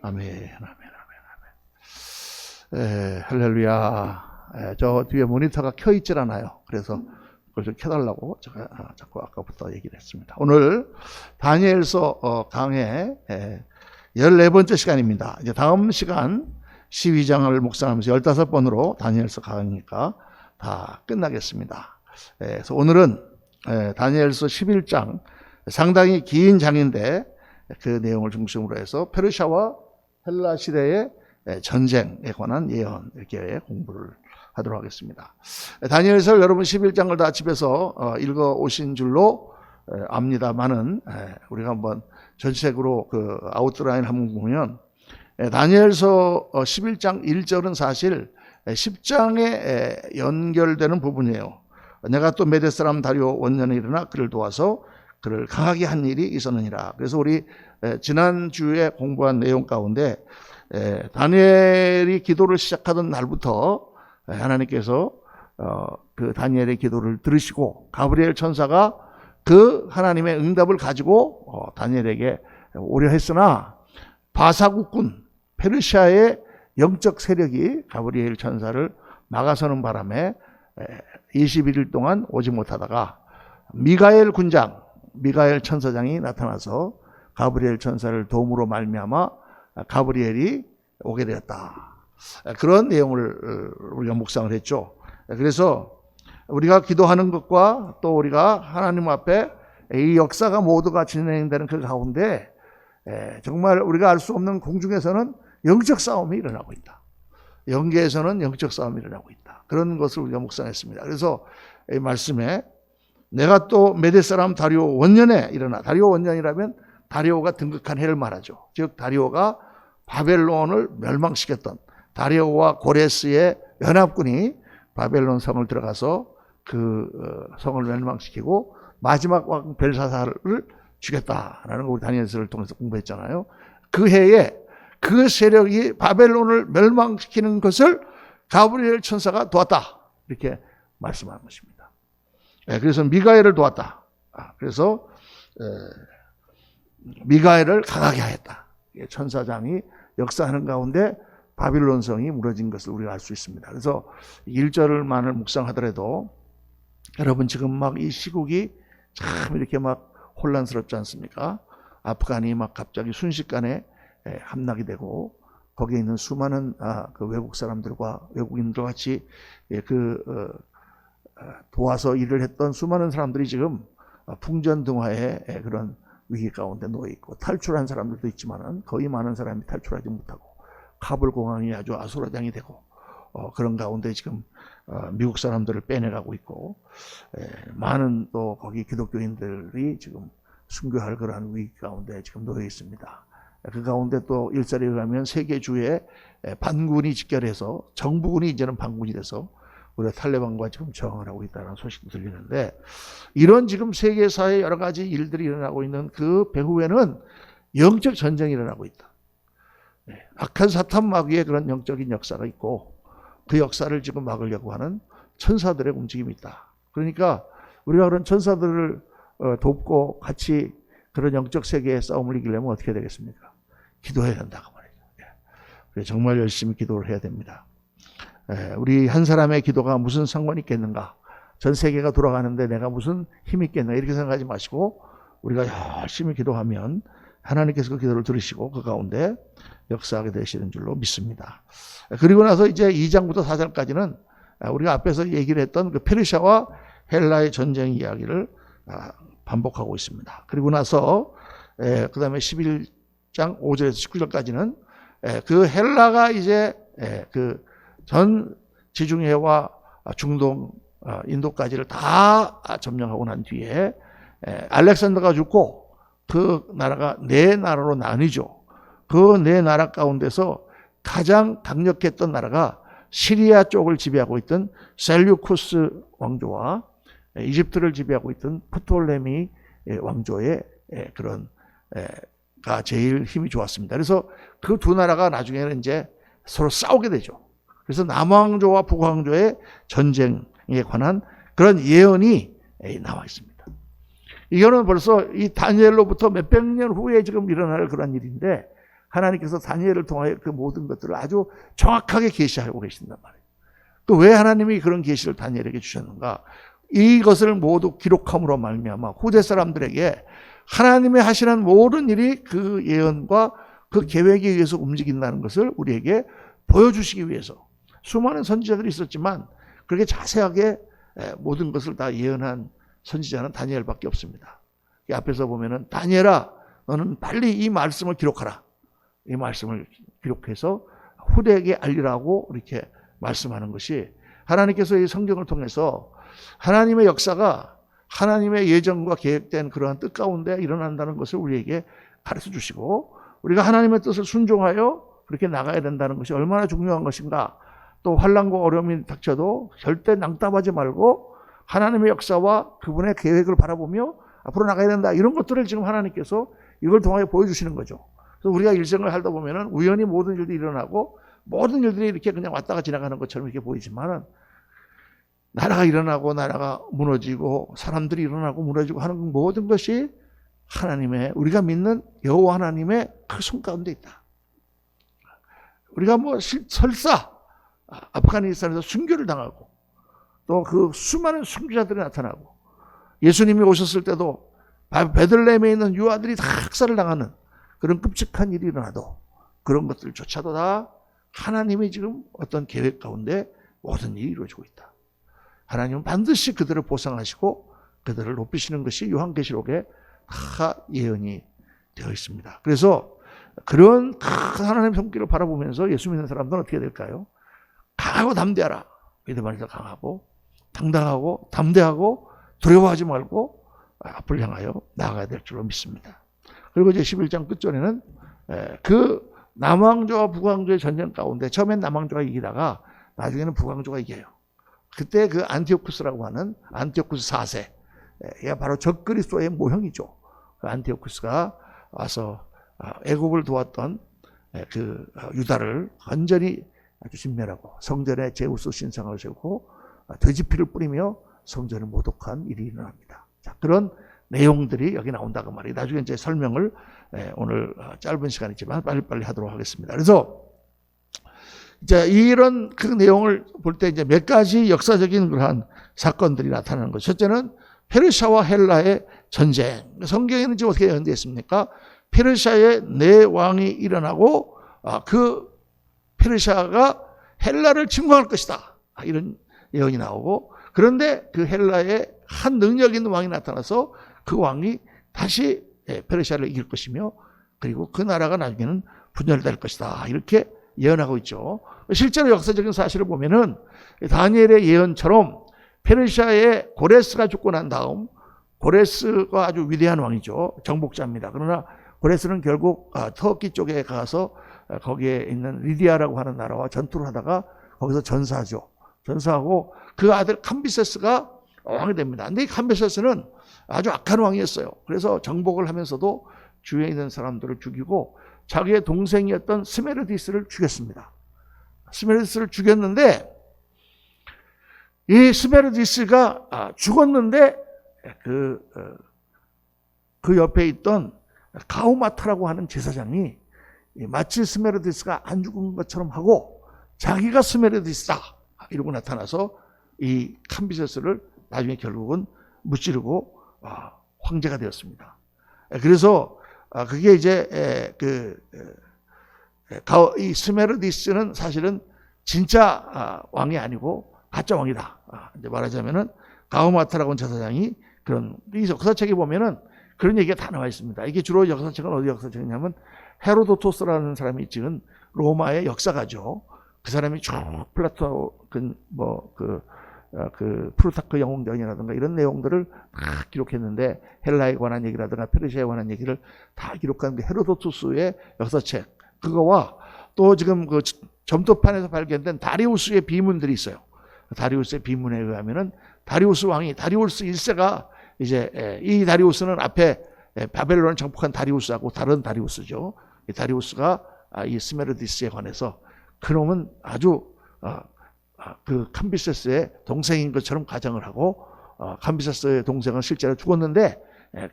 아멘, 아멘, 아멘. 할렐루야. 저 뒤에 모니터가 켜 있질 않아요. 그래서 그걸 좀 켜달라고 제가 자꾸 아까부터 얘기를 했습니다. 오늘 다니엘서 강의 14번째 시간입니다. 이제 다음 시간 12장을 묵상하면서 15번으로 다니엘서 강의니까 다 끝나겠습니다. 그래서 오늘은 다니엘서 11장, 상당히 긴 장인데 그 내용을 중심으로 해서 페르시아와 헬라 시대의 전쟁에 관한 예언, 이렇게 공부를 하도록 하겠습니다. 다니엘서 여러분 11장을 다 집에서 읽어 오신 줄로 압니다만은 우리가 한번 전체적으로 그 아웃라인 한번 보면 다니엘서 11장 1절은 사실 10장에 연결되는 부분이에요. 내가 또 메대 사람 다리오 원년에 일어나 그를 도와서 그를 강하게 한 일이 있었느니라. 그래서 우리 지난주에 공부한 내용 가운데 다니엘이 기도를 시작하던 날부터 하나님께서 그 다니엘의 기도를 들으시고 가브리엘 천사가 그 하나님의 응답을 가지고 다니엘에게 오려 했으나 바사국군 페르시아의 영적 세력이 가브리엘 천사를 막아서는 바람에 21일 동안 오지 못하다가 미가엘 군장, 미가엘 천사장이 나타나서 가브리엘 천사를 도움으로 말미암아 가브리엘이 오게 되었다. 그런 내용을 우리가 묵상을 했죠. 그래서 우리가 기도하는 것과 또 우리가 하나님 앞에 이 역사가 모두가 진행되는 그 가운데 정말 우리가 알 수 없는 공중에서는 영적 싸움이 일어나고 있다. 영계에서는 영적 싸움이 일어나고 있다. 그런 것을 우리가 묵상했습니다. 그래서 이 말씀에 내가 또 메대 사람 다리오 원년에 일어나, 다리오 원년이라면 다리오가 등극한 해를 말하죠. 즉 다리오가 바벨론을 멸망시켰던, 다리오와 고레스의 연합군이 바벨론 성을 들어가서 그 성을 멸망시키고 마지막 왕 벨사살을 죽였다라는 거 우리 다니엘서를 통해서 공부했잖아요. 그 해에 그 세력이 바벨론을 멸망시키는 것을 가브리엘 천사가 도왔다, 이렇게 말씀하는 것입니다. 그래서 미가엘을 도왔다. 그래서 미가엘을 강하게 하였다. 천사장이 역사하는 가운데 바빌론 성이 무너진 것을 우리가 알 수 있습니다. 그래서 1절만을 묵상하더라도 여러분 지금 막 이 시국이 참 이렇게 막 혼란스럽지 않습니까? 아프간이 막 갑자기 순식간에 함락이 되고 거기에 있는 수많은 그 외국 사람들과 외국인들 같이 도와서 일을 했던 수많은 사람들이 지금 풍전등화의 그런 위기 가운데 놓여 있고 탈출한 사람들도 있지만은 거의 많은 사람이 탈출하지 못하고 카불 공항이 아주 아수라장이 되고 그런 가운데 지금 미국 사람들을 빼내가고 있고 많은 또 거기 기독교인들이 지금 순교할 그러한 위기 가운데 지금 놓여 있습니다. 그 가운데 또 일설에 의하면 세계주에 반군이 집결해서 정부군이 이제는 반군이 돼서 우리가 탈레반과 지금 저항을 하고 있다는 소식도 들리는데 이런 지금 세계사의 여러 가지 일들이 일어나고 있는 그 배후에는 영적 전쟁이 일어나고 있다. 악한 사탄 마귀의 그런 영적인 역사가 있고 그 역사를 지금 막으려고 하는 천사들의 움직임이 있다. 그러니까 우리가 그런 천사들을 돕고 같이 그런 영적 세계의 싸움을 이기려면 어떻게 되겠습니까? 기도해야 된다고 말이죠. 정말 열심히 기도를 해야 됩니다. 우리 한 사람의 기도가 무슨 상관이 있겠는가? 전 세계가 돌아가는데 내가 무슨 힘이 있겠는가? 이렇게 생각하지 마시고 우리가 열심히 기도하면 하나님께서 그 기도를 들으시고 그 가운데 역사하게 되시는 줄로 믿습니다. 그리고 나서 이제 2장부터 4장까지는 우리가 앞에서 얘기를 했던 그 페르시아와 헬라의 전쟁 이야기를 반복하고 있습니다. 그리고 나서 그 다음에 11장 5절에서 19절까지는 그 헬라가 이제 그 전 지중해와 중동, 인도까지를 다 점령하고 난 뒤에 알렉산더가 죽고 그 나라가 네 나라로 나뉘죠. 그 네 나라 가운데서 가장 강력했던 나라가 시리아 쪽을 지배하고 있던 셀류쿠스 왕조와 이집트를 지배하고 있던 프톨레미 왕조의 그런 가 제일 힘이 좋았습니다. 그래서 그 두 나라가 나중에는 이제 서로 싸우게 되죠. 그래서 남왕조와 북왕조의 전쟁에 관한 그런 예언이 나와 있습니다. 이거는 벌써 이 다니엘로부터 몇백 년 후에 지금 일어날 그런 일인데 하나님께서 다니엘을 통하여 그 모든 것들을 아주 정확하게 계시하고 계신단 말이에요. 또 왜 하나님이 그런 계시를 다니엘에게 주셨는가? 이것을 모두 기록함으로 말미암아 후대 사람들에게 하나님의 하시는 모든 일이 그 예언과 그 계획에 의해서 움직인다는 것을 우리에게 보여주시기 위해서 수많은 선지자들이 있었지만 그렇게 자세하게 모든 것을 다 예언한 선지자는 다니엘밖에 없습니다. 이 앞에서 보면은 다니엘아 너는 빨리 이 말씀을 기록하라. 이 말씀을 기록해서 후대에게 알리라고 이렇게 말씀하는 것이 하나님께서 이 성경을 통해서 하나님의 역사가 하나님의 예정과 계획된 그러한 뜻 가운데 일어난다는 것을 우리에게 가르쳐 주시고 우리가 하나님의 뜻을 순종하여 그렇게 나가야 된다는 것이 얼마나 중요한 것인가. 또 환난과 어려움이 닥쳐도 절대 낭답하지 말고 하나님의 역사와 그분의 계획을 바라보며 앞으로 나가야 된다. 이런 것들을 지금 하나님께서 이걸 통하여 보여주시는 거죠. 그래서 우리가 일생을 살다 보면은 우연히 모든 일들이 일어나고 모든 일들이 이렇게 그냥 왔다가 지나가는 것처럼 이렇게 보이지만은 나라가 일어나고 나라가 무너지고 사람들이 일어나고 무너지고 하는 모든 것이 하나님의 우리가 믿는 여호와 하나님의 그 손 가운데 있다. 우리가 뭐 설사 아프가니스탄에서 순교를 당하고 또 그 수많은 순교자들이 나타나고 예수님이 오셨을 때도 베들레헴에 있는 유아들이 다 학살을 당하는 그런 끔찍한 일이 일어나도 그런 것들조차도 다 하나님이 지금 어떤 계획 가운데 모든 일이 이루어지고 있다. 하나님은 반드시 그들을 보상하시고 그들을 높이시는 것이 요한계시록에 다 예언이 되어 있습니다. 그래서 그런 큰 하나님의 손길을 바라보면서 예수 믿는 사람들은 어떻게 될까요? 강하고 담대하라. 믿음 안에서 강하고 당당하고 담대하고 두려워하지 말고 앞을 향하여 나아가야 될 줄로 믿습니다. 그리고 이제 11장 끝절에는 그 남왕조와 북왕조의 전쟁 가운데 처음엔 남왕조가 이기다가 나중에는 북왕조가 이겨요. 그때 그 안티오쿠스라고 하는 안티오쿠스 4세, 얘가 바로 적그리스도의 모형이죠. 그 안티오쿠스가 와서 애굽을 도왔던 그 유다를 완전히 아주 진멸하고 성전에 제우스 신상을 세우고 돼지피를 뿌리며 성전을 모독한 일이 일어납니다. 자, 그런 내용들이 여기 나온다고 말이에요. 나중에 이제 설명을 오늘 짧은 시간이지만 빨리빨리 하도록 하겠습니다. 그래서 이제 이런 그 내용을 볼 때 이제 몇 가지 역사적인 그러한 사건들이 나타나는 거죠. 첫째는 페르시아와 헬라의 전쟁. 성경에는 지금 어떻게 연되어 있습니까? 페르시아의 네 왕이 일어나고 그 페르시아가 헬라를 침공할 것이다. 이런 예언이 나오고 그런데 그 헬라의 한 능력 있는 왕이 나타나서 그 왕이 다시 페르시아를 이길 것이며 그리고 그 나라가 나중에는 분열될 것이다. 이렇게 예언하고 있죠. 실제로 역사적인 사실을 보면은 다니엘의 예언처럼 페르시아의 고레스가 죽고 난 다음 고레스가 아주 위대한 왕이죠. 정복자입니다. 그러나 고레스는 결국 터키 쪽에 가서 거기에 있는 리디아라고 하는 나라와 전투를 하다가 거기서 전사하죠. 전사하고 그 아들 캄비세스가 왕이 됩니다. 근데 이 캄비세스는 아주 악한 왕이었어요. 그래서 정복을 하면서도 주위에 있는 사람들을 죽이고 자기의 동생이었던 스메르디스를 죽였습니다. 스메르디스를 죽였는데 이 스메르디스가 죽었는데 그 옆에 있던 가우마타라고 하는 제사장이 마치 스메르디스가 안 죽은 것처럼 하고 자기가 스메르디스다 이러고 나타나서 이 캄비세스를 나중에 결국은 무찌르고 황제가 되었습니다. 그래서 그게 이제 이 스메르디스는 사실은 진짜 왕이 아니고 가짜 왕이다. 이제 말하자면은 가우마타라고 하는 제사장이 그런 이 역사책에 보면은 그런 얘기가 다 나와 있습니다. 이게 주로 역사책은 어디 역사책이냐면 헤로도토스라는 사람이 찍은 로마의 역사가죠. 그 사람이 쭉 플라토 프루타크 영웅전이라든가 이런 내용들을 다 기록했는데 헬라에 관한 얘기라든가 페르시아에 관한 얘기를 다 기록한 그 헤로도토스의 역사책 그거와 또 지금 그 점토판에서 발견된 다리우스의 비문들이 있어요. 다리우스의 비문에 의하면은 다리우스 왕이 다리우스 1세가 이제 이 다리우스는 앞에 바벨론을 정복한 다리우스하고 다른 다리우스죠. 이 다리우스가 이 스메르디스에 관해서 그놈은 아주 그 캄비세스의 동생인 것처럼 가정을 하고 캄비세스의 동생은 실제로 죽었는데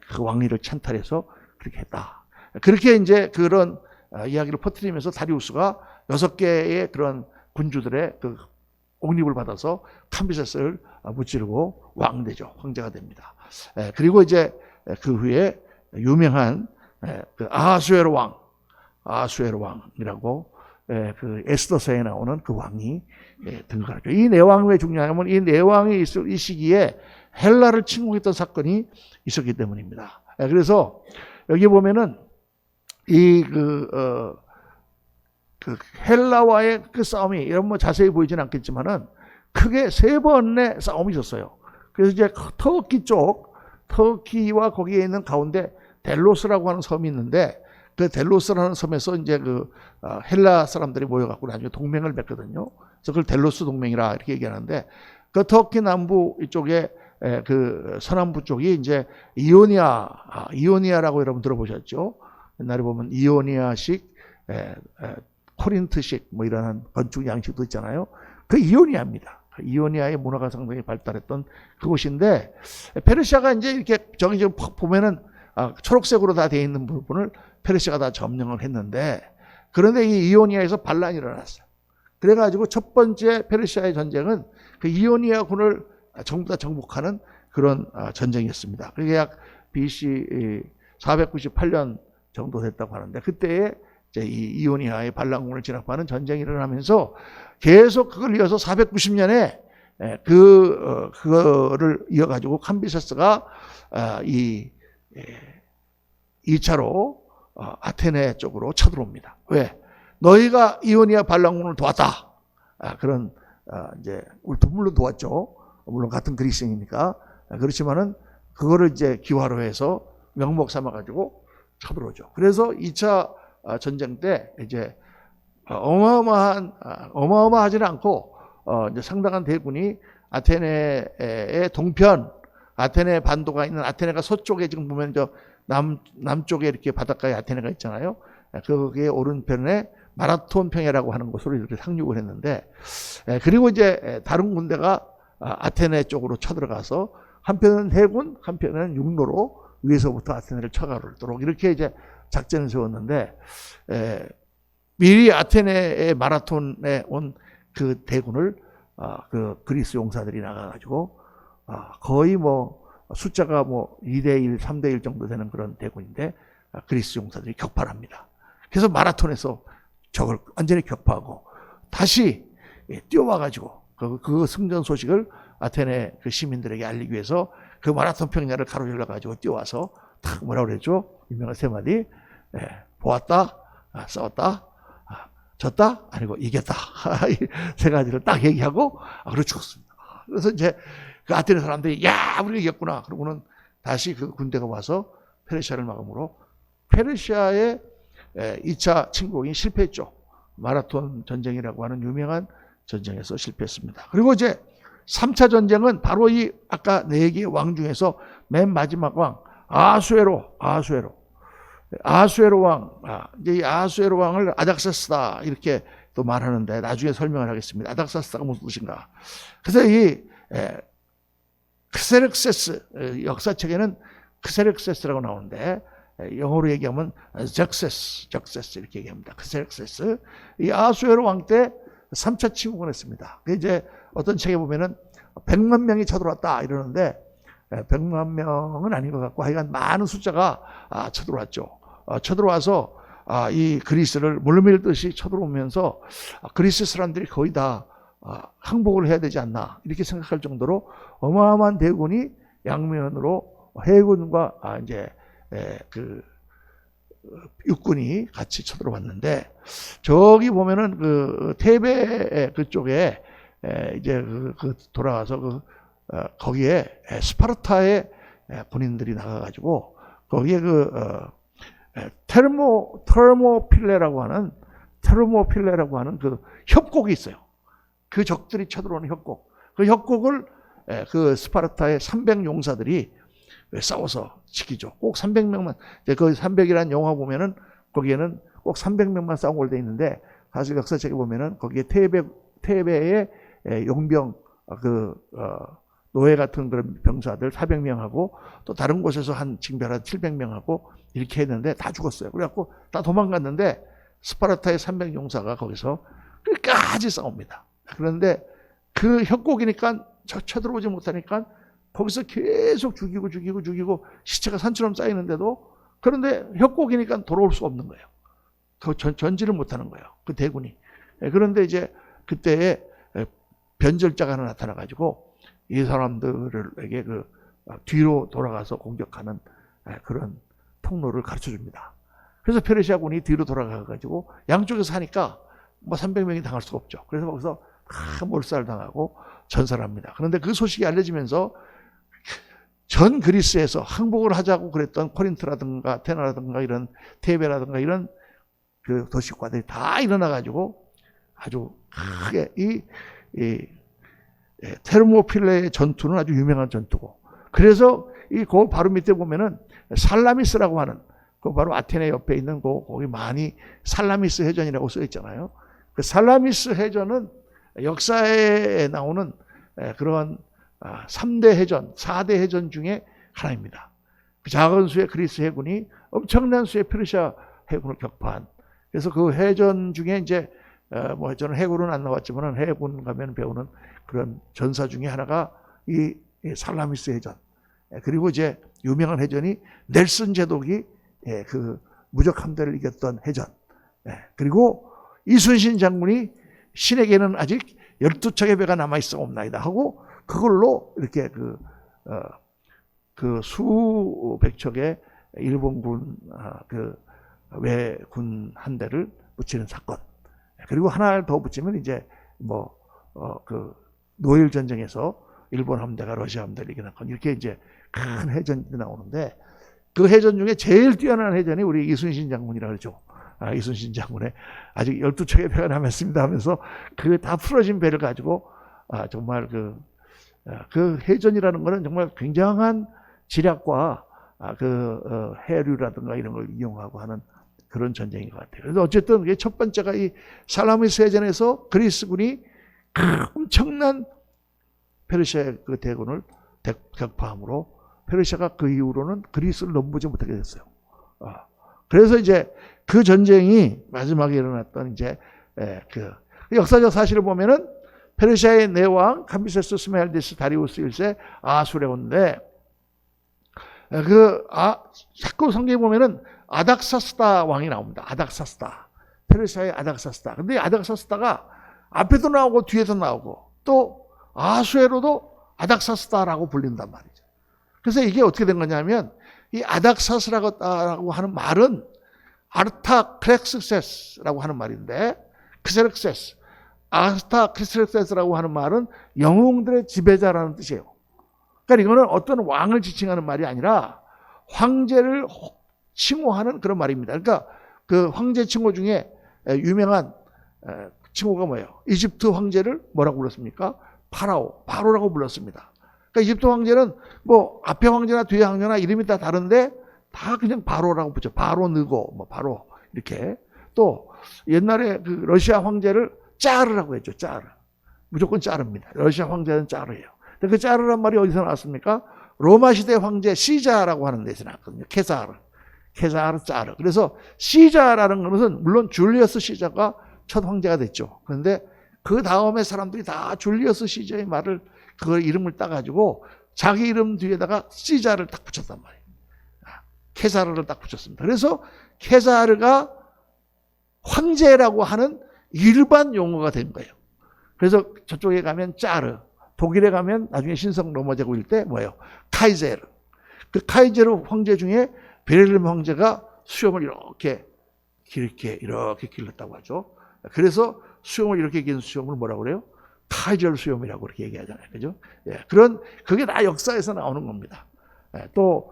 그 왕위를 찬탈해서 그렇게 했다. 그렇게 이제 그런 이야기를 퍼뜨리면서 다리우스가 6개의 그런 군주들의 그 옹립을 받아서 캄비세스를 무찌르고 왕되죠. 황제가 됩니다. 그리고 이제 그 후에 유명한 그 아하수에로 왕이라고 그 에스더서에 나오는 그 왕이 등극하죠. 이 내왕이 왜 중요하냐면 이 내왕이 있을 이 시기에 헬라를 침공했던 사건이 있었기 때문입니다. 그래서 여기 보면은 그 헬라와의 그 싸움이 이런 뭐 자세히 보이진 않겠지만은 크게 3번의 싸움이 있었어요. 그래서 이제 터키와 거기에 있는 가운데 델로스라고 하는 섬이 있는데 그 델로스라는 섬에서 이제 그 헬라 사람들이 모여갖고 나중에 동맹을 맺거든요. 그래서 그걸 델로스 동맹이라 이렇게 얘기하는데 그 터키 남부 이쪽에 그 서남부 쪽이 이제 이오니아라고 여러분 들어보셨죠? 옛날에 보면 이오니아식, 코린트식 뭐 이런 건축 양식도 있잖아요. 그 이오니아입니다. 이오니아의 문화가 상당히 발달했던 그곳인데 페르시아가 이제 이렇게 저기 보면은 초록색으로 다 되어 있는 부분을 페르시아가 다 점령을 했는데 그런데 이 이오니아에서 반란이 일어났어요. 그래가지고 첫 번째 페르시아의 전쟁은 그 이오니아군을 전부 다 정복하는 그런 전쟁이었습니다. 그게 약 BC 498년 정도 됐다고 하는데 그때에 이제 이 이오니아의 반란군을 진압하는 전쟁이 일어나면서 계속 그걸 이어서 490년에 그거를 이어가지고 캄비세스가 이 2차로 아테네 쪽으로 쳐들어옵니다. 왜? 너희가 이오니아 반란군을 도왔다. 그런 이제 물론 도왔죠. 물론 같은 그리스인이니까 그렇지만은 그거를 이제 기화로 해서 명목 삼아가지고 쳐들어오죠. 그래서 2차 전쟁 때 이제 어마어마하지는 않고 이제 상당한 대군이 아테네의 동편, 아테네 반도가 있는 아테네가 서쪽에 지금 보면 저 남쪽에 이렇게 바닷가에 아테네가 있잖아요. 거기에 오른편에 마라톤 평야라고 하는 곳으로 이렇게 상륙을 했는데 그리고 이제 다른 군대가 아테네 쪽으로 쳐들어가서 한편은 해군, 한편은 육로로 위에서부터 아테네를 쳐가도록 이렇게 이제 작전을 세웠는데 미리 아테네의 마라톤에 온 그 대군을 그 그리스 용사들이 나가가지고 거의 뭐 숫자가 뭐 2대1, 3대1 정도 되는 그런 대군인데 그리스 용사들이 격파합니다. 그래서 마라톤에서 적을 완전히 격파하고 다시 뛰어와가지고 그 승전 소식을 아테네 그 시민들에게 알리기 위해서 그 마라톤 평야를 가로질러가지고 뛰어와서 탁 뭐라고 그랬죠? 유명한 3마디. 보았다, 싸웠다, 졌다, 아니고 이겼다. 이 3가지를 딱 얘기하고 그리고 죽었습니다. 그래서 이제 그 아테네 사람들이 야 우리가 이겼구나. 그러고는 다시 그 군대가 와서 페르시아를 막음으로 페르시아의 2차 침공이 실패했죠. 마라톤 전쟁이라고 하는 유명한 전쟁에서 실패했습니다. 그리고 이제 3차 전쟁은 바로 이 아까 4개의 왕 중에서 맨 마지막 왕 아하수에로 왕, 이제 이 아하수에로 왕을 아닥사스다 이렇게 또 말하는데 나중에 설명을 하겠습니다. 아닥사스다가 무슨 뜻인가? 그래서 이 크세르크세스 역사책에는 크세르크세스라고 나오는데 영어로 얘기하면 적세스 이렇게 얘기합니다. 크세르크세스 이 아하수에로 왕 때 3차 침공을 했습니다. 이제 어떤 책에 보면은 100만 명이 쳐들어왔다 이러는데 100만 명은 아닌 것 같고 하여간 많은 숫자가 쳐들어왔죠. 쳐들어와서 이 그리스를 물밀듯이 쳐들어오면서 그리스 사람들이 거의 다 항복을 해야 되지 않나 이렇게 생각할 정도로 어마어마한 대군이 양면으로 해군과 이제 그 육군이 같이 쳐들어왔는데 저기 보면은 그 테베 그쪽에 이제 그 돌아가서 거기에 스파르타의 군인들이 나가가지고 거기에 테르모필레라고 하는 그 협곡이 있어요. 그 적들이 쳐들어오는 협곡. 그 협곡을 그 스파르타의 300용사들이 싸워서 지키죠. 꼭 300명만. 그 300이라는 영화 보면은 거기에는 꼭 300명만 싸운 걸로 돼 있는데 사실 역사책에 보면은 거기에 테베의 용병 노예 같은 그런 병사들 400명하고 또 다른 곳에서 한 징별한 700명하고 이렇게 했는데 다 죽었어요. 그래갖고 다 도망갔는데 스파르타의 300용사가 거기서 끝까지 싸웁니다. 그런데 그 협곡이니까 쳐들어오지 못하니까 거기서 계속 죽이고 시체가 산처럼 쌓이는데도, 그런데 협곡이니까 돌아올 수 없는 거예요. 그 전지를 못하는 거예요. 그 대군이. 그런데 이제 그때에 변절자가 하나 나타나가지고 이 사람들에게 그 뒤로 돌아가서 공격하는 그런 통로를 가르쳐 줍니다. 그래서 페르시아군이 뒤로 돌아가가지고 양쪽에서 하니까 뭐 300명이 당할 수가 없죠. 그래서 거기서 다 몰살당하고 전사를 합니다. 그런데 그 소식이 알려지면서 전 그리스에서 항복을 하자고 그랬던 코린트라든가 아테나라든가 이런 테베라든가 이런 그 도시과들이 다 일어나가지고 아주 크게 이 테르모필레의 전투는 아주 유명한 전투고, 그래서 그 바로 밑에 보면은 살라미스라고 하는, 그 바로 아테네 옆에 있는 거기 많이 살라미스 해전이라고 써 있잖아요. 그 살라미스 해전은 역사에 나오는 그런 3대 해전, 4대 해전 중에 하나입니다. 그 작은 수의 그리스 해군이 엄청난 수의 페르시아 해군을 격파한, 그래서 그 해전 중에 이제 뭐 저는 해군은 안 나왔지만 해군 가면 배우는 그런 전사 중에 하나가 이 살라미스 해전. 그리고 이제 유명한 해전이 넬슨 제독이 그 무적 함대를 이겼던 해전. 그리고 이순신 장군이 신에게는 아직 12척의 배가 남아 있어 없나이다 하고 그걸로 이렇게 그 수백 척의 일본군 그 외군 한 대를 붙이는 사건. 그리고 하나를 더 붙이면 이제 그 노일 전쟁에서 일본 함대가 러시아 함대를 이기는 건, 이렇게 이제 큰 해전이 나오는데, 그 해전 중에 제일 뛰어난 해전이 우리 이순신 장군이라고 그러죠. 이순신 장군의 아직 12척의 배가 남았습니다 하면서 그 다 풀어진 배를 가지고 정말 그 해전이라는 거는 정말 굉장한 지략과 해류라든가 이런 걸 이용하고 하는 그런 전쟁인 것 같아요. 그래서 어쨌든 첫 번째가 이 살라미스 해전에서 그리스군이 엄청난 페르시아의 그 대군을 격파함으로 페르시아가 그 이후로는 그리스를 넘보지 못하게 됐어요. 그래서 이제 그 전쟁이 마지막에 일어났던 이제 그 역사적 사실을 보면은 페르시아의 내왕 감비세스 스메알디스 다리우스 1세 아수레온인데, 자꾸 성경에 보면은 아닥사스다 왕이 나옵니다. 아닥사스다. 페르시아의 아닥사스다. 근데 아닥사스다가 앞에도 나오고 뒤에도 나오고 또 아수에로도 아닥사스다라고 불린단 말이죠. 그래서 이게 어떻게 된 거냐면, 이 아닥사스라고 하는 말은 아르타크렉스세스라고 하는 말인데, 크세르크세스, 아르타크렉스세스라고 하는 말은 영웅들의 지배자라는 뜻이에요. 그러니까 이거는 어떤 왕을 지칭하는 말이 아니라 황제를 칭호하는 그런 말입니다. 그러니까 그 황제 칭호 중에 유명한 칭호가 뭐예요? 이집트 황제를 뭐라고 불렀습니까? 바로라고 불렀습니다. 그러니까 이집트 황제는 뭐 앞에 황제나 뒤에 황제나 이름이 다 다른데 다 그냥 바로라고 붙여. 바로 느고, 바로 이렇게. 또 옛날에 그 러시아 황제를 짜르라고 했죠. 짜르. 무조건 짜르입니다. 러시아 황제는 짜르예요. 근데 그 짜르란 말이 어디서 나왔습니까? 로마 시대 황제 시자라고 하는 데서 나왔거든요. 케사르, 짜르. 그래서 시자라는 것은 물론 줄리어스 시자가 첫 황제가 됐죠. 그런데 그 다음에 사람들이 다 줄리어스 시자의 말을, 그 이름을 따가지고 자기 이름 뒤에다가 시자를 딱 붙였단 말이에요. 케사르를 딱 붙였습니다. 그래서 케사르가 황제라고 하는 일반 용어가 된 거예요. 그래서 저쪽에 가면 짜르, 독일에 가면 나중에 신성 로마 제국일 때 뭐예요? 카이제르. 그 카이제르 황제 중에 베를린 황제가 수염을 이렇게 길렀다고 하죠. 그래서 수염을 이렇게 긴 수염을 뭐라고 그래요? 카이제르 수염이라고 그렇게 얘기하잖아요. 그죠? 예, 그게 다 역사에서 나오는 겁니다. 예, 또,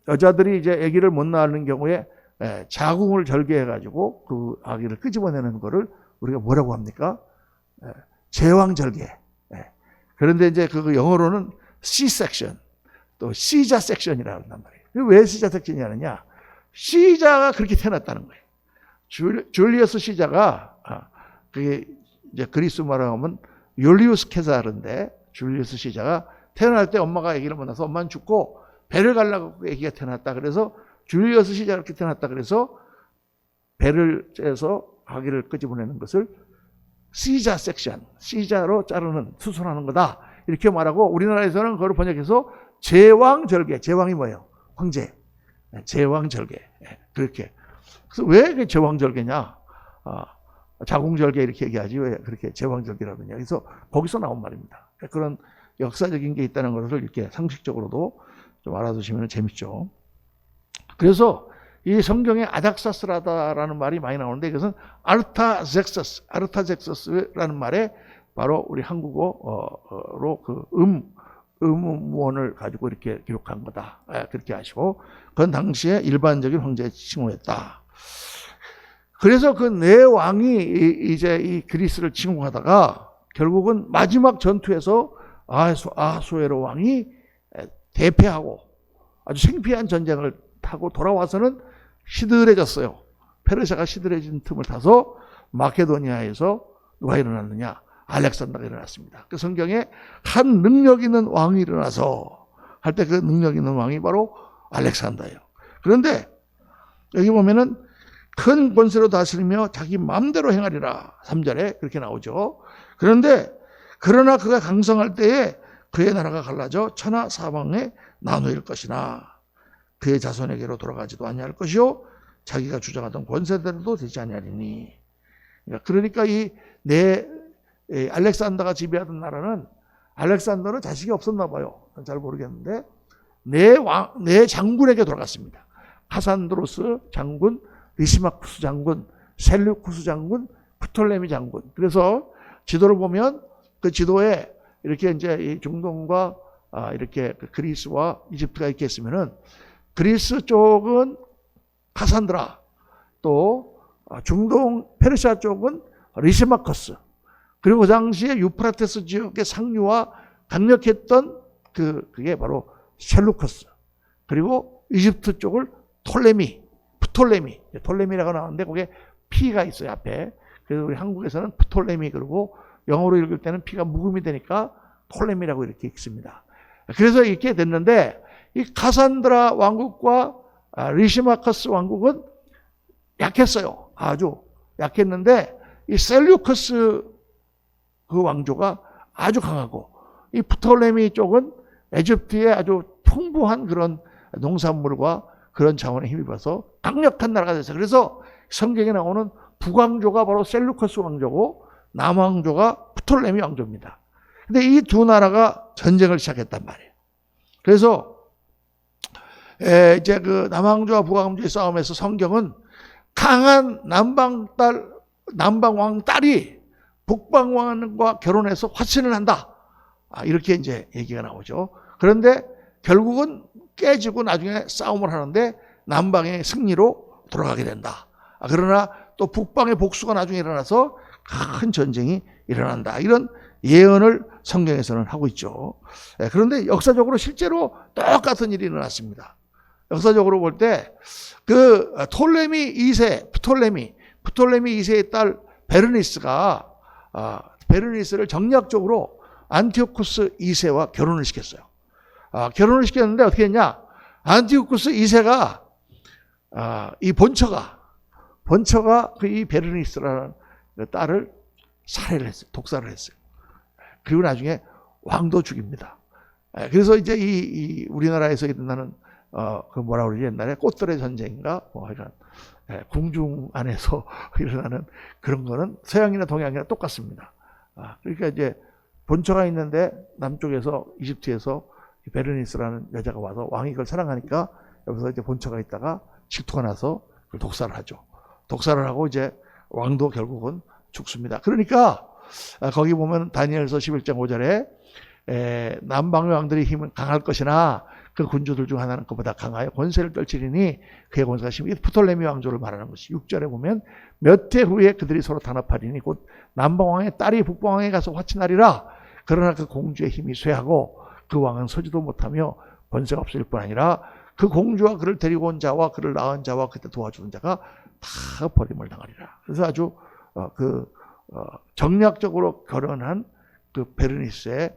여자들이 이제 아기를 못 낳는 경우에 자궁을 절개해가지고 그 아기를 끄집어내는 거를 우리가 뭐라고 합니까? 제왕절개. 그런데 이제 그 영어로는 C-section, 또 시자 섹션이라고 한단 말이에요. 왜 시자 섹션이 하느냐? 시자가 그렇게 태어났다는 거예요. 줄리어스 시자가, 그게 이제 그리스 말로 하면 율리우스 케사르인데, 줄리우스 시자가 태어날 때 엄마가 아기를 못 낳아서 엄마는 죽고 배를 갈라고 아기가 태어났다. 그래서 줄리어스 시자가 이렇게 태어났다. 그래서 배를 째서 가기를 끄집어내는 것을 시자 섹션, 시자로 자르는, 수술하는 거다. 이렇게 말하고 우리나라에서는 그걸 번역해서 제왕절개, 제왕이 뭐예요? 황제. 제왕절개. 그렇게. 그래서 왜 그게 제왕절개냐? 자궁절개 이렇게 얘기하지 왜 그렇게 제왕절개라고 하냐. 그래서 거기서 나온 말입니다. 그런 역사적인 게 있다는 것을 이렇게 상식적으로도 좀 알아두시면 재밌죠. 그래서 이 성경에 아닥사스라다라는 말이 많이 나오는데 이것은 아르타젝서스라는 말에 바로 우리 한국어로 그 의문문을 가지고 이렇게 기록한 거다. 그렇게 하시고 그건 당시에 일반적인 황제의 칭호였다. 그래서 그 네 왕이 이제 이 그리스를 침공하다가 결국은 마지막 전투에서 아하수에로 왕이 대패하고 아주 생피한 전쟁을 타고 돌아와서는 시들해졌어요. 페르시아가 시들해진 틈을 타서 마케도니아에서 누가 일어났느냐? 알렉산더가 일어났습니다. 그 성경에 한 능력 있는 왕이 일어나서 할 때 그 능력 있는 왕이 바로 알렉산더예요. 그런데 여기 보면은 큰 권세로 다스리며 자기 마음대로 행하리라. 3절에 그렇게 나오죠. 그러나 그가 강성할 때에 그의 나라가 갈라져 천하 사방에 나누일 것이나 그의 자손에게로 돌아가지도 아니할 것이요 자기가 주장하던 권세대로도 되지 아니하리니. 그러니까 이 알렉산더가 지배하던 나라는 알렉산더는 자식이 없었나 봐요. 잘 모르겠는데 네 장군에게 돌아갔습니다. 카산드로스 장군, 리시마쿠스 장군, 셀루쿠스 장군, 프톨레미 장군. 그래서 지도를 보면 그 지도에 이렇게 이제 이 중동과 이렇게 그리스와 이집트가 이렇게 있으면은 그리스 쪽은 카산드라, 또 중동 페르시아 쪽은 리시마커스, 그리고 그 당시에 유프라테스 지역의 상류와 강력했던 그게 바로 셀루커스, 그리고 이집트 쪽을 프톨레미라고 나오는데 그게 P가 있어요 앞에. 그래서 우리 한국에서는 프톨레미, 그리고 영어로 읽을 때는 P가 묵음이 되니까 톨레미라고 이렇게 읽습니다. 그래서 이렇게 됐는데 이 카산드라 왕국과 리시마커스 왕국은 약했어요. 아주 약했는데 이 셀루커스 그 왕조가 아주 강하고 이 프톨레미 쪽은 에집트의 아주 풍부한 그런 농산물과 그런 자원에 힘입어서 강력한 나라가 됐어요. 그래서 성경에 나오는 북왕조가 바로 셀루커스 왕조고 남왕조가 프톨레미 왕조입니다. 근데 이 두 나라가 전쟁을 시작했단 말이에요. 그래서 이제 그 남왕조와 북왕조의 싸움에서 성경은 강한 남방왕 딸이 북방왕과 결혼해서 화친을 한다. 이렇게 이제 얘기가 나오죠. 그런데 결국은 깨지고 나중에 싸움을 하는데 남방의 승리로 돌아가게 된다. 그러나 또 북방의 복수가 나중에 일어나서 큰 전쟁이 일어난다. 이런 예언을 성경에서는 하고 있죠. 그런데 역사적으로 실제로 똑같은 일이 일어났습니다. 역사적으로 볼 때 그 프톨레미 2세의 딸 베르니스를 정략적으로 안티오쿠스 2세와 결혼을 시켰어요. 결혼을 시켰는데 어떻게 했냐? 안티오쿠스 2세가 이 본처가 그 이 베르니스라는 딸을 살해를 했어요. 독살을 했어요. 그리고 나중에 왕도 죽입니다. 그래서 이제 이 우리나라에서 일어나는 그 뭐라 그러지 옛날에 꽃들의 전쟁인가 뭐 하여간 궁중 안에서 일어나는 그런 거는 서양이나 동양이나 똑같습니다. 그러니까 이제 본처가 있는데 남쪽에서 이집트에서 베르니스라는 여자가 와서 왕이 그걸 사랑하니까 여기서 이제 본처가 있다가 질투가 나서 그걸 독살을 하죠. 독살을 하고 이제 왕도 결국은 죽습니다. 그러니까 거기 보면 다니엘서 11장 5절에 남방의 왕들의 힘은 강할 것이나 그 군주들 중 하나는 그보다 강하여 권세를 떨치리니 그의 권세가 심히 프톨레미 왕조를 말하는 것이 6절에 보면 몇 해 후에 그들이 서로 단합하리니 곧 남방왕의 딸이 북방왕에 가서 화친하리라. 그러나 그 공주의 힘이 쇠하고 그 왕은 서지도 못하며 권세가 없을 뿐 아니라 그 공주와 그를 데리고 온 자와 그를 낳은 자와 그때 도와주는 자가 다 버림을 당하리라. 그래서 아주 정략적으로 결혼한 그 베르니스의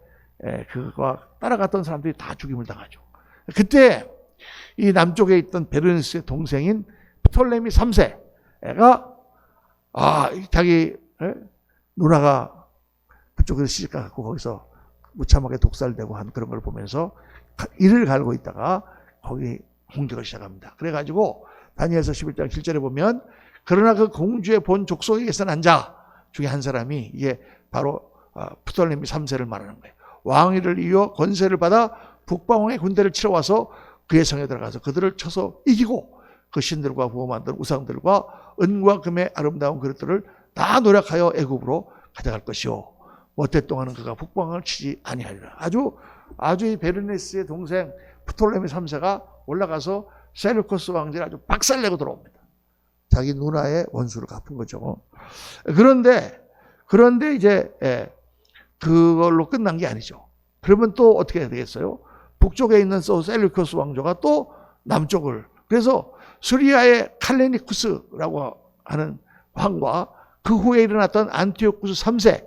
그가 따라갔던 사람들이 다 죽임을 당하죠. 그때 이 남쪽에 있던 베르니스의 동생인 프톨레미 3세, 애가 자기 누나가 그쪽에서 시집가갖고 거기서 무참하게 독살되고 한 그런 걸 보면서 이를 갈고 있다가 거기 공격을 시작합니다. 그래가지고 다니엘서 11장 7절에 보면 그러나 그 공주의 본 족속에게서 난 자 중에 한 사람이 이게 바로 프톨레미 3세를 말하는 거예요. 왕위를 이어 권세를 받아 북방왕의 군대를 치러 와서 그의 성에 들어가서 그들을 쳐서 이기고 그 신들과 부어 만든 우상들과 은과 금의 아름다운 그릇들을 다 노력하여 애굽으로 가져갈 것이요 어때 동안은 그가 북방왕을 치지 아니하리라. 아주 이 베르네스의 동생 프톨레미 3세가 올라가서 셀루코스 왕제를 아주 박살내고 들어옵니다. 자기 누나의 원수를 갚은 거죠. 그런데 이제 그걸로 끝난 게 아니죠. 그러면 또 어떻게 해야 되겠어요? 북쪽에 있는 셀루코스 왕조가 또 남쪽을, 그래서 수리아의 칼레니쿠스라고 하는 왕과 그 후에 일어났던 안티오쿠스 3세,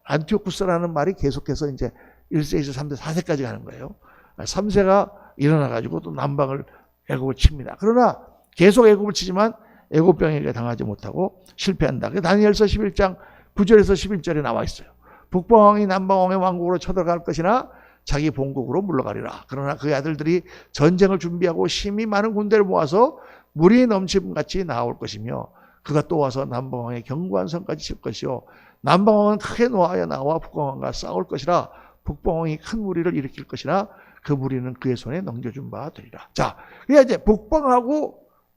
안티오쿠스라는 말이 계속해서 이제 1세에서 3세, 4세까지 가는 거예요. 3세가 일어나가지고 또 남방을 애굽을 칩니다. 그러나 계속 애굽을 치지만 애굽병에게 당하지 못하고 실패한다. 다니엘서 11장 9절에서 11절에 나와 있어요. 북방왕이 남방왕의 왕국으로 쳐들어갈 것이나 자기 본국으로 물러가리라. 그러나 그의 아들들이 전쟁을 준비하고 심히 많은 군대를 모아서 물이 넘침같이 나올 것이며 그가 또 와서 남방왕의 견고한 성까지 칠 것이요 남방왕은 크게 노하여 나와 북방왕과 싸울 것이라. 북방왕이 큰 무리를 일으킬 것이나 그 무리는 그의 손에 넘겨준 바 되리라. 자, 그러니까 이제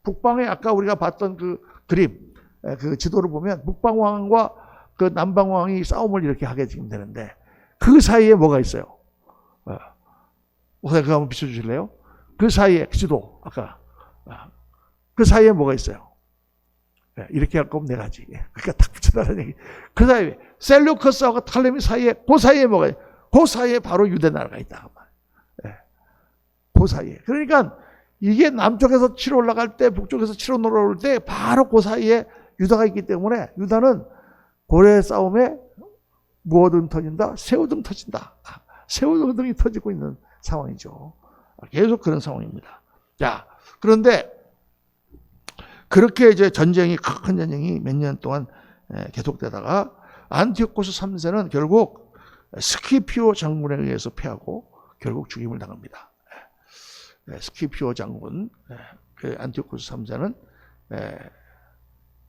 북방에 아까 우리가 봤던 그 그림, 그 지도를 보면 북방왕과 그 남방왕이 싸움을 이렇게 하게 지금 되는데 그 사이에 뭐가 있어요? 그거 한번 비춰주실래요? 그 사이에 지도 아까 그 사이에 뭐가 있어요? 이렇게 할 거면 네 가지. 그러니까 딱 붙여달라는 얘기. 그 사이에 셀루커스하고 탈레미 사이에 그 사이에 뭐가 있어요? 그 사이에 바로 유대 나라가 있다. 그 사이에. 그러니까 이게 남쪽에서 치러 올라갈 때 북쪽에서 치러 올라올 때 바로 그 사이에 유다가 있기 때문에 유다는 고래 싸움에 무엇든 터진다? 새우등 터진다. 새우등이 터지고 있는 상황이죠. 계속 그런 상황입니다. 자, 그런데 그렇게 이제 전쟁이 큰 전쟁이 몇 년 동안 계속되다가 안티오코스 3세는 결국 스키피오 장군에 의해서 패하고 결국 죽임을 당합니다. 스키피오 장군, 그 안티오코스 3세는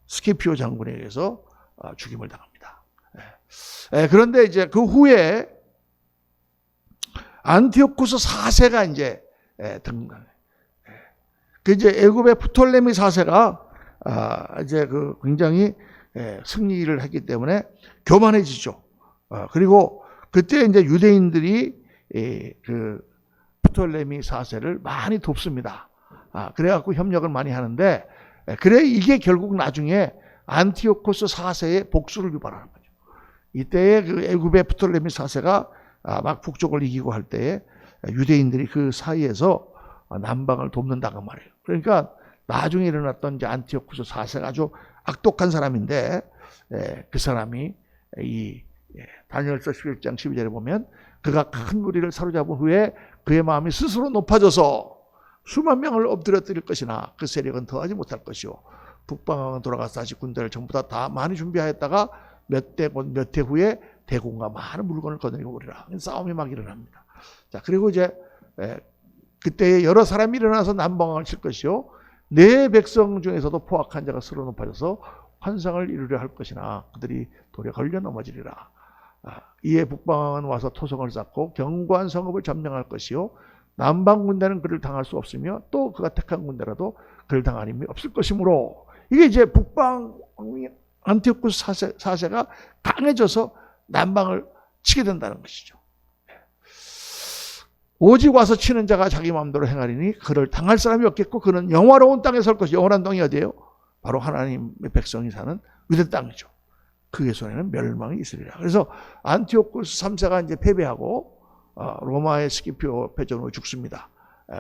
스키피오 장군에 의해서 죽임을 당합니다. 그런데 이제 그 후에 안티오코스 4세가 이제 등장해요. 그 이제 애굽의 프톨레미 4세가 이제 그 굉장히 승리를 했기 때문에 교만해지죠. 그리고 그때 이제 유대인들이 그 프톨레미 4세를 많이 돕습니다. 그래갖고 협력을 많이 하는데, 그래 이게 결국 나중에 안티오코스 4세의 복수를 유발하는 거죠. 이때에 그 애굽의 프톨레미 4세가 막 북쪽을 이기고 할 때에 유대인들이 그 사이에서 남방을 돕는다고 말이에요. 그러니까 나중에 일어났던 이제 안티오코스 4세가 아주 악독한 사람인데, 그 사람이 이 다니엘서 11장 12절에 보면 그가 큰 무리를 사로잡은 후에 그의 마음이 스스로 높아져서 수만 명을 엎드려뜨릴 것이나 그 세력은 더하지 못할 것이요 북방왕은 돌아가서 다시 군대를 전부 다 많이 준비하였다가 몇 해 후에 대군과 많은 물건을 거느리고 오리라. 싸움이 막 일어납니다. 자, 그리고 이제 그때 여러 사람이 일어나서 남방왕을 칠 것이요 내 백성 중에서도 포악한 자가 스스로 높아져서 환상을 이루려 할 것이나 그들이 돌에 걸려 넘어지리라. 이에 북방왕은 와서 토성을 쌓고 견고한 성읍을 점령할 것이요 남방 군대는 그를 당할 수 없으며 또 그가 택한 군대라도 그를 당할 힘이 없을 것이므로, 이게 이제 북방왕이 안티오코스 4세가 강해져서 남방을 치게 된다는 것이죠. 오직 와서 치는 자가 자기 마음대로 행하리니 그를 당할 사람이 없겠고 그는 영화로운 땅에 설 것이요. 영원한 땅이 어디예요? 바로 하나님의 백성이 사는 유대 땅이죠. 그의 손에는 멸망이 있으리라. 그래서 안티오코스 3세가 이제 패배하고 로마의 스키피오 패전으로 죽습니다.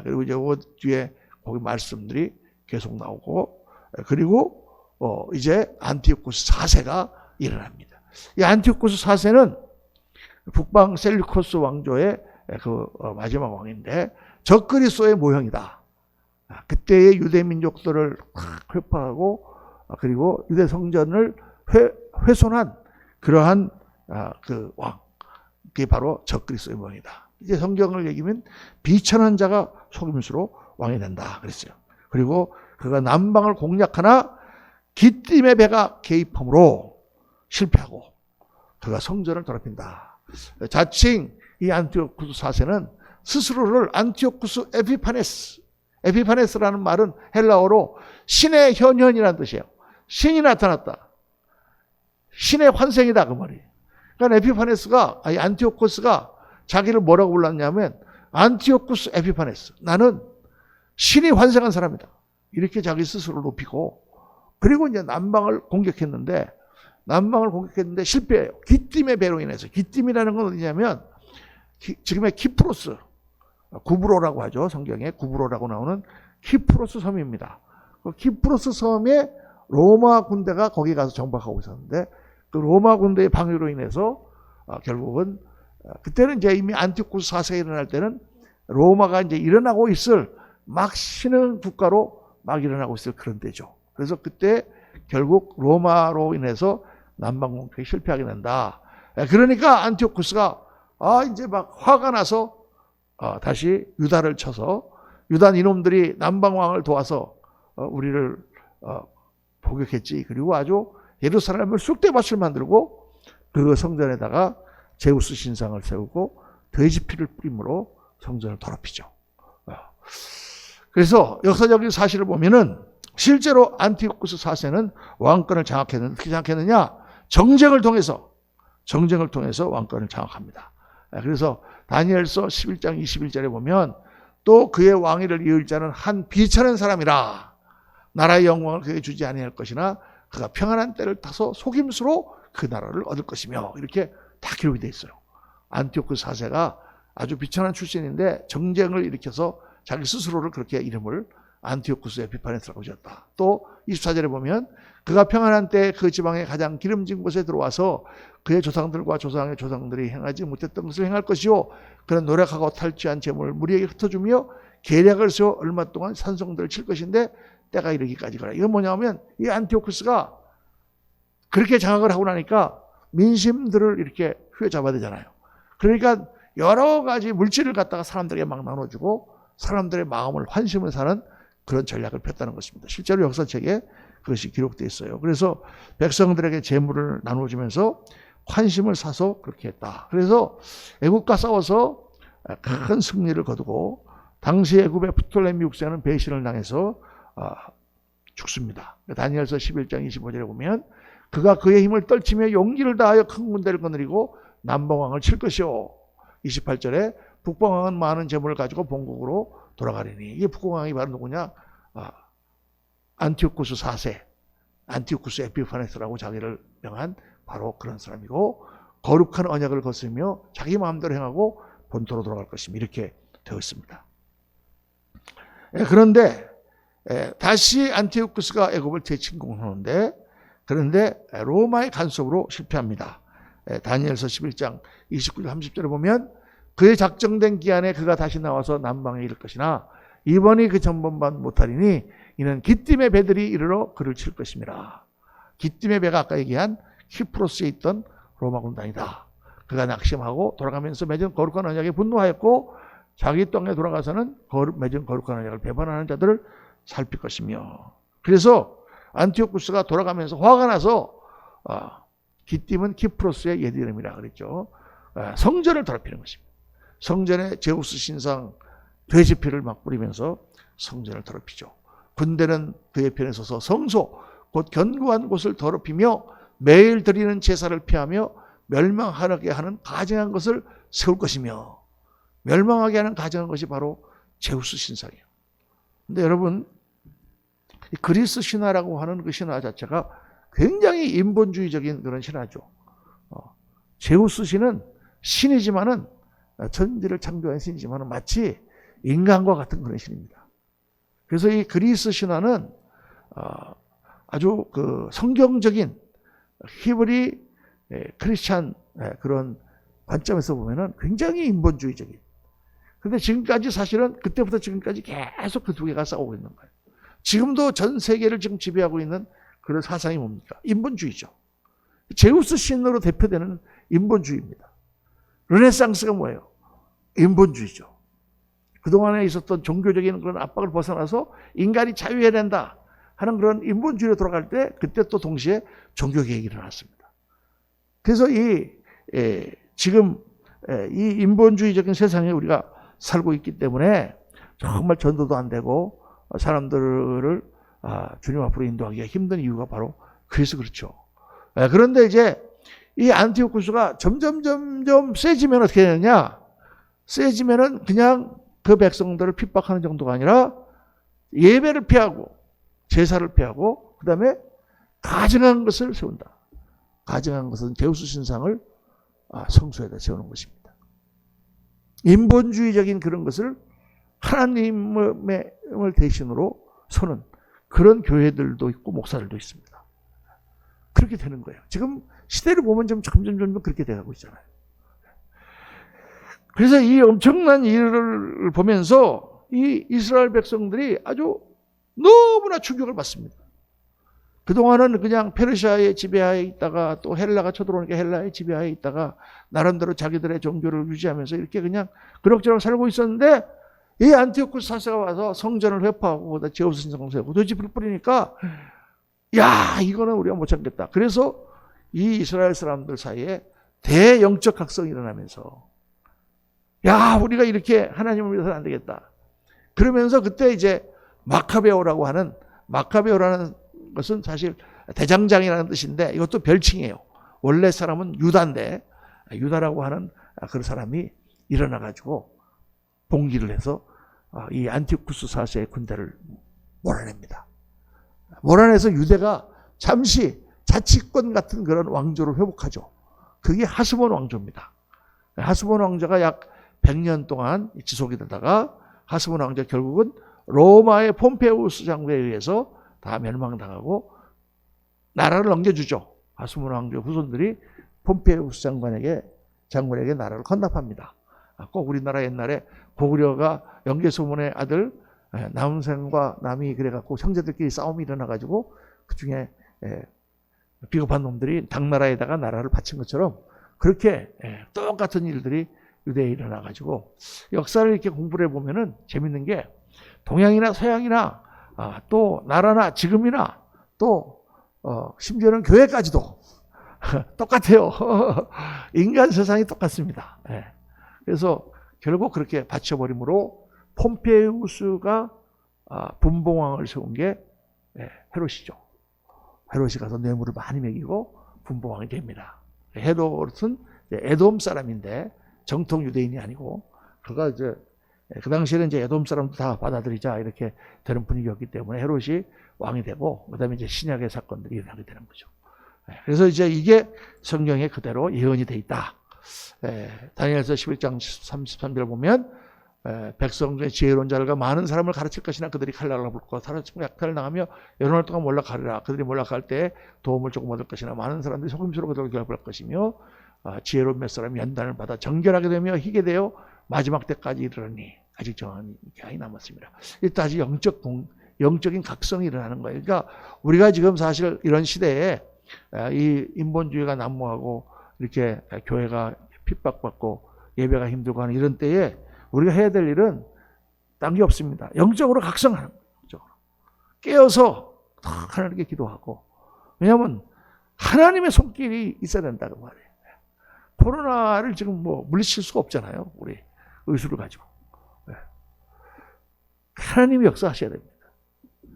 그리고 이제 뒤에 거기 말씀들이 계속 나오고, 그리고 이제 안티오코스 4세가 일어납니다. 이 안티오코스 4세는 북방 셀루코스 왕조의 그 마지막 왕인데 적그리스도의 모형이다. 그때의 유대 민족들을 회파하고 그리고 유대 성전을 훼손한 그러한 그 왕, 그게 바로 적그리스도의 왕이다. 이제 성경을 얘기하면 비천한 자가 속임수로 왕이 된다 그랬어요. 그리고 그가 남방을 공략하나 기띔의 배가 개입함으로 실패하고 그가 성전을 더럽힌다. 자칭 이 안티오쿠스 4세는 스스로를 안티오쿠스 에피파네스라는 말은 헬라어로 신의 현현이라는 뜻이에요. 신이 나타났다. 신의 환생이다 그 말이에요. 그러니까 에피파네스가 아니 안티오쿠스가 자기를 뭐라고 불렀냐면 안티오쿠스 에피파네스. 나는 신이 환생한 사람이다. 이렇게 자기 스스로를 높이고 그리고 이제 남방을 공격했는데 실패해요. 기띔의 배로 인해서. 기띔이라는 건 어디냐면 지금의 키프로스, 구브로라고 하죠. 성경에 구브로라고 나오는 키프로스 섬입니다. 그 키프로스 섬에 로마 군대가 거기 가서 정박하고 있었는데 그 로마 군대의 방해로 인해서 결국은 그때는 이제 이미 안티오쿠스 4세가 일어날 때는 로마가 이제 일어나고 있을 막 신흥 국가로 막 일어나고 있을 그런 때죠. 그래서 그때 결국 로마로 인해서 남방 공격이 실패하게 된다. 그러니까 안티오쿠스가 이제 막 화가 나서 다시 유다를 쳐서 유다 이놈들이 남방 왕을 도와서 우리를 포격했지. 그리고 아주 예루살렘을 쑥대밭을 만들고 그 성전에다가 제우스 신상을 세우고 돼지 피를 뿌림으로 성전을 더럽히죠. 그래서 역사적인 사실을 보면은 실제로 안티오쿠스 4세는 왕권을 장악했는데 어떻게 장악했느냐? 정쟁을 통해서 왕권을 장악합니다. 그래서 다니엘서 11장 21절에 보면 또 그의 왕위를 이을 자는 한 비천한 사람이라 나라의 영광을 그에게 주지 아니할 것이나 그가 평안한 때를 타서 속임수로 그 나라를 얻을 것이며 이렇게 다 기록이 되어 있어요. 안티오쿠스 4세가 아주 비천한 출신인데 정쟁을 일으켜서 자기 스스로를 그렇게 이름을 안티오쿠스 에피파네스라고 지었다. 또 24절에 보면 그가 평안한 때 그 지방의 가장 기름진 곳에 들어와서 그의 조상들과 조상의 조상들이 행하지 못했던 것을 행할 것이요 그런 노력하고 탈취한 재물을 무리에게 흩어주며 계략을 세워 얼마 동안 산성들을 칠 것인데 때가 이르기까지 가라. 이건 뭐냐면 이 안티오쿠스가 그렇게 장악을 하고 나니까 민심들을 이렇게 휘어잡아야 되잖아요. 그러니까 여러 가지 물질을 갖다가 사람들에게 막 나눠주고 사람들의 마음을 환심을 사는 그런 전략을 폈다는 것입니다. 실제로 역사책에 그것이 기록되어 있어요. 그래서 백성들에게 재물을 나눠주면서 환심을 사서 그렇게 했다. 그래서 애국과 싸워서 큰 승리를 거두고 당시 애국의 프톨레미 6세는 배신을 당해서 죽습니다. 다니엘서 11장 25절에 보면 그가 그의 힘을 떨치며 용기를 다하여 큰 군대를 거느리고 남방왕을 칠 것이요. 28절에 북방왕은 많은 재물을 가지고 본국으로 돌아가리니. 이게 북방왕이 바로 누구냐? 안티오쿠스 4세, 안티오쿠스 에피파네스라고 자기를 명한 바로 그런 사람이고 거룩한 언약을 거스르며 자기 마음대로 행하고 본토로 돌아갈 것이며 이렇게 되어 있습니다. 그런데 다시 안티오쿠스가 애굽을 재침공하는데 그런데 로마의 간섭으로 실패합니다. 다니엘서 11장 29절 30절에 보면 그의 작정된 기한에 그가 다시 나와서 남방에 이를 것이나 이번이 그 전번만 못하리니 이는 기띔의 배들이 이르러 그를 칠 것임이라. 기띔의 배가 아까 얘기한 키프로스에 있던 로마 군단이다. 그가 낙심하고 돌아가면서 맺은 거룩한 언약에 분노하였고 자기 땅에 돌아가서는 맺은 거룩한 언약을 배반하는 자들을 살필 것이며. 그래서 안티오쿠스가 돌아가면서 화가 나서 기띔은 키프로스의 옛 이름이라 그랬죠. 성전을 더럽히는 것입니다. 성전에 제우스 신상 돼지피를 막 뿌리면서 성전을 더럽히죠. 군대는 그의 편에 서서 성소 곧 견고한 곳을 더럽히며 매일 드리는 제사를 피하며 멸망하게 하는 가증한 것을 세울 것이며 멸망하게 하는 가증한 것이 바로 제우스 신상이에요. 근데 여러분 그리스 신화라고 하는 그 신화 자체가 굉장히 인본주의적인 그런 신화죠. 제우스 신은 신이지만은 천지를 창조한 신이지만은 마치 인간과 같은 그런 신입니다. 그래서 이 그리스 신화는 아주 그 성경적인 히브리 크리스찬 그런 관점에서 보면은 굉장히 인본주의적인. 그런데 지금까지 사실은 그때부터 지금까지 계속 그 두 개가 싸우고 있는 거예요. 지금도 전 세계를 지금 지배하고 있는 그런 사상이 뭡니까? 인본주의죠. 제우스 신으로 대표되는 인본주의입니다. 르네상스가 뭐예요? 인본주의죠. 그동안에 있었던 종교적인 그런 압박을 벗어나서 인간이 자유해야 된다 하는 그런 인본주의로 돌아갈 때 그때 또 동시에 종교개혁이 일어났습니다. 그래서 지금 이 인본주의적인 세상에 우리가 살고 있기 때문에 정말 전도도 안 되고 사람들을 주님 앞으로 인도하기가 힘든 이유가 바로 그래서 그렇죠. 그런데 이제 이 안티오쿠스가 점점 세지면 어떻게 되느냐? 세지면은 그냥 그 백성들을 핍박하는 정도가 아니라 예배를 피하고 제사를 피하고 그 다음에 가증한 것을 세운다. 가증한 것은 제우스 신상을 성소에다 세우는 것입니다. 인본주의적인 그런 것을 하나님을 대신으로 서는 그런 교회들도 있고 목사들도 있습니다. 그렇게 되는 거예요. 지금 시대를 보면 점점 그렇게 돼가고 있잖아요. 그래서 이 엄청난 일을 보면서 이 이스라엘 백성들이 아주 너무나 충격을 받습니다. 그동안은 그냥 페르시아의 지배하에 있다가 또 헬라가 쳐들어오니까 헬라의 지배하에 있다가 나름대로 자기들의 종교를 유지하면서 이렇게 그냥 그럭저럭 살고 있었는데 이 안티오쿠스 사세가 와서 성전을 회파하고 제우스 신상 세우고 도대체 불 뿌리니까 야 이거는 우리가 못 참겠다. 그래서 이 이스라엘 사람들 사이에 대영적 각성이 일어나면서 야 우리가 이렇게 하나님을 믿어서는 안 되겠다. 그러면서 그때 이제 마카베오라는 것은 사실 대장장이라는 뜻인데 이것도 별칭이에요. 원래 사람은 유다인데 유다라고 하는 그런 사람이 일어나가지고 봉기를 해서 이 안티오쿠스 4세의 군대를 몰아냅니다. 몰아내서 유대가 잠시 자치권 같은 그런 왕조를 회복하죠. 그게 하스본 왕조입니다. 하스본 왕조가 약 100년 동안 지속이 되다가 하스본 왕조 결국은 로마의 폼페우스 장군에 의해서 다 멸망당하고 나라를 넘겨주죠. 하스본 왕조 후손들이 폼페우스 장군에게 나라를 헌납합니다. 꼭 우리나라 옛날에 고구려가 영계소문의 아들 남생과 남이 그래갖고 형제들끼리 싸움이 일어나가지고 그 중에 비겁한 놈들이 당나라에다가 나라를 바친 것처럼 그렇게 똑같은 일들이 유대에 일어나가지고 역사를 이렇게 공부를 해보면은 재밌는 게 동양이나 서양이나 또 나라나 지금이나 또 심지어는 교회까지도 똑같아요. 인간 세상이 똑같습니다. 그래서 결국 그렇게 바쳐버림으로 폼페우스가 분봉왕을 세운 게 헤롯이죠. 헤롯이 가서 뇌물을 많이 먹이고 분봉왕이 됩니다. 헤롯은 에돔 사람인데 정통 유대인이 아니고 그가 이제 그 당시에는 이제 에돔 사람도 다 받아들이자 이렇게 되는 분위기였기 때문에 헤롯이 왕이 되고 그다음에 이제 신약의 사건들이 일어나게 되는 거죠. 그래서 이제 이게 성경에 그대로 예언이 돼 있다. 다니엘서 11장 33절 보면 백성 중에 지혜로운 자들과 많은 사람을 가르칠 것이나 그들이 칼날로 불고 사라지고 약탈을 당하며 여러 날 동안 몰락하리라. 그들이 몰락할 때 도움을 조금 얻을 것이나 많은 사람들이 속임수로 그들을 결박할 것이며 지혜로운 몇 사람이 연단을 받아 정결하게 되며 희게 되어 마지막 때까지 이르러니 아직 정한 기한이 남았습니다. 일단 아직 영적인 각성이 일어나는 거예요. 그러니까 우리가 지금 사실 이런 시대에 이 인본주의가 난무하고 이렇게 교회가 핍박받고 예배가 힘들고 하는 이런 때에 우리가 해야 될 일은 딴 게 없습니다. 영적으로 각성하는 거예요. 영적으로. 깨어서 하나님께 기도하고. 왜냐하면 하나님의 손길이 있어야 된다고 말해요. 코로나를 지금 뭐 물리칠 수가 없잖아요. 우리 의술을 가지고. 하나님이 역사하셔야 됩니다.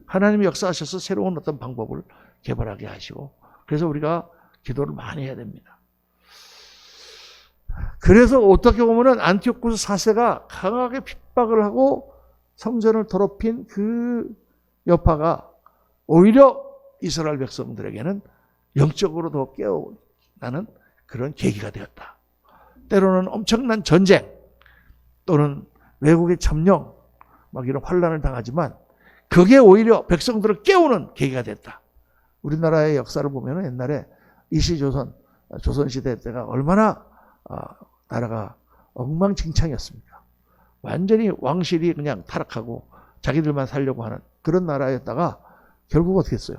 하나님이 역사하셔서 새로운 어떤 방법을 개발하게 하시고 그래서 우리가 기도를 많이 해야 됩니다. 그래서 어떻게 보면은 안티오쿠스 4세가 강하게 핍박을 하고 성전을 더럽힌 그 여파가 오히려 이스라엘 백성들에게는 영적으로 더 깨어나는 그런 계기가 되었다. 때로는 엄청난 전쟁 또는 외국의 점령 막 이런 환란을 당하지만 그게 오히려 백성들을 깨우는 계기가 됐다. 우리나라의 역사를 보면 옛날에 이시조선 조선시대 때가 얼마나 나라가 엉망진창이었습니까? 완전히 왕실이 그냥 타락하고 자기들만 살려고 하는 그런 나라였다가 결국 어떻게 했어요?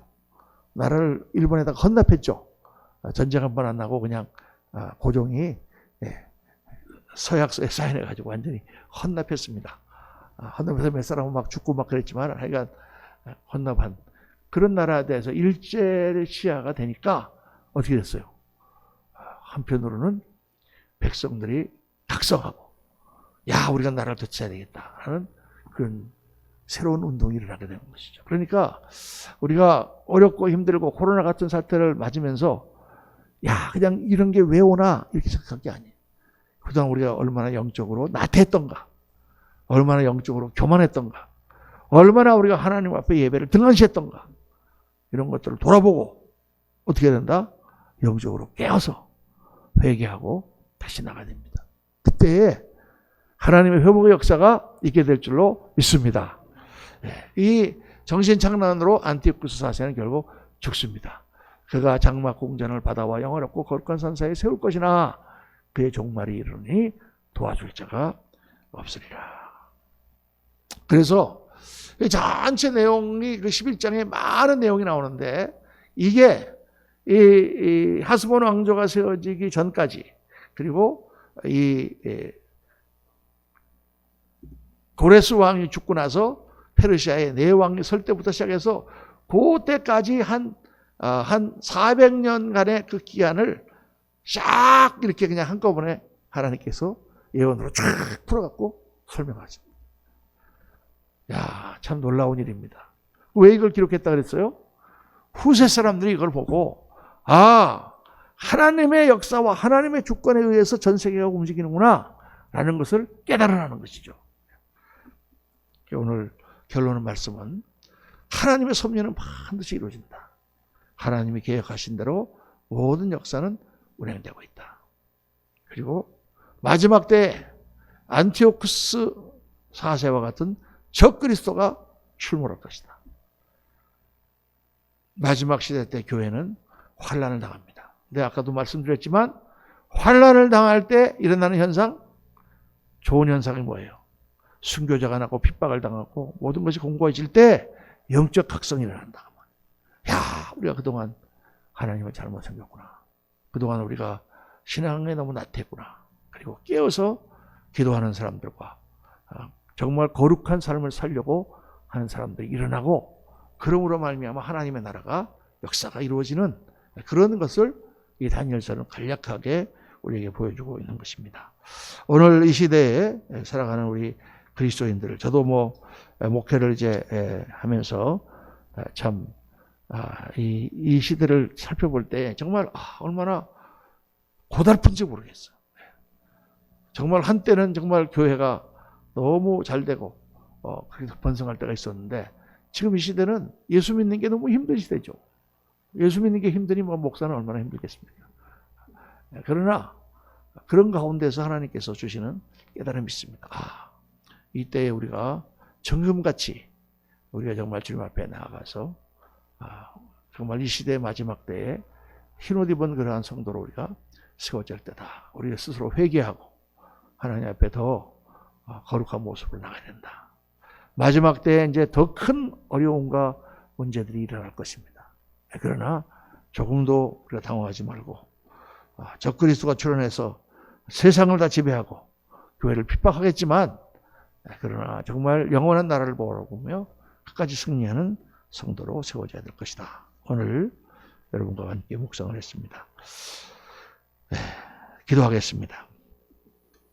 나라를 일본에다가 헌납했죠. 전쟁 한 번 안 나고 그냥 고종이 서약서에 사인해가지고 완전히 헌납했습니다. 헌납해서 몇 사람은 막 죽고 막 그랬지만 하여간 헌납한 그런 나라에 대해서 일제 시하가 되니까 어떻게 됐어요? 한편으로는 백성들이 각성하고 야 우리가 나라를 되찾아야 되겠다 하는 그런 새로운 운동이 일어나게 되는 것이죠. 그러니까 우리가 어렵고 힘들고 코로나 같은 사태를 맞으면서 야 그냥 이런 게 왜 오나 이렇게 생각한 게 아니에요. 그동안 우리가 얼마나 영적으로 나태했던가, 얼마나 영적으로 교만했던가, 얼마나 우리가 하나님 앞에 예배를 등한시했던가 이런 것들을 돌아보고 어떻게 된다? 영적으로 깨어서 회개하고 다시 나가야 됩니다. 그때 하나님의 회복의 역사가 있게 될 줄로 믿습니다. 이 정신착란으로 안티오쿠스 4세는 결국 죽습니다. 그가 장막 공전을 받아와 영원롭고 거룩한 산사에 세울 것이나 그의 종말이 이르니 도와줄 자가 없으리라. 그래서 전체 내용이 그 11장에 많은 내용이 나오는데 이게 이 하스본 왕조가 세워지기 전까지 그리고 이 고레스 왕이 죽고 나서 페르시아의 내왕이 설 때부터 시작해서 그때까지 한 400년간의 그 기간을 쫙 이렇게 그냥 한꺼번에 하나님께서 예언으로 쫙 풀어갖고 설명하죠. 야, 참 놀라운 일입니다. 왜 이걸 기록했다 그랬어요? 후세 사람들이 이걸 보고 하나님의 역사와 하나님의 주권에 의해서 전 세계가 움직이는구나 라는 것을 깨달으라는 것이죠. 오늘 결론의 말씀은 하나님의 섭리는 반드시 이루어진다. 하나님이 계획하신 대로 모든 역사는 운행되고 있다. 그리고 마지막 때 안티오쿠스 4세와 같은 적그리스도가 출몰할 것이다. 마지막 시대 때 교회는 환난을 당합니다. 근데 아까도 말씀드렸지만 환난을 당할 때 일어나는 현상, 좋은 현상이 뭐예요? 순교자가 나고 핍박을 당하고 모든 것이 공고해질 때 영적 각성이 일어난다. 야, 우리가 그동안 하나님을 잘못 섬겼구나. 그동안 우리가 신앙에 너무 나태했구나. 그리고 깨어서 기도하는 사람들과 정말 거룩한 삶을 살려고 하는 사람들이 일어나고 그러므로 말미암아 하나님의 나라가 역사가 이루어지는 그런 것을 이 다니엘서는 간략하게 우리에게 보여주고 있는 것입니다. 오늘 이 시대에 살아가는 우리 그리스도인들, 저도 목회를 이제 하면서 참 이 시대를 살펴볼 때 정말 얼마나 고달픈지 모르겠어요. 정말 한때는 정말 교회가 너무 잘 되고 그래서 번성할 때가 있었는데 지금 이 시대는 예수 믿는 게 너무 힘든 시대죠. 예수 믿는 게 힘드니 목사는 얼마나 힘들겠습니까? 그러나 그런 가운데서 하나님께서 주시는 깨달음이 있습니다. 이때에 우리가 정금같이 우리가 정말 주님 앞에 나아가서 정말 이 시대의 마지막 때에 흰옷 입은 그러한 성도로 우리가 세워질 때다. 우리가 스스로 회개하고 하나님 앞에 더 거룩한 모습으로 나가야 된다. 마지막 때에 이제 더 큰 어려움과 문제들이 일어날 것입니다. 그러나 조금도 우리가 당황하지 말고 적그리스도가 출현해서 세상을 다 지배하고 교회를 핍박하겠지만 그러나 정말 영원한 나라를 보며 끝까지 승리하는 성도로 세워져야 될 것이다. 오늘 여러분과 함께 묵상을 했습니다. 기도하겠습니다.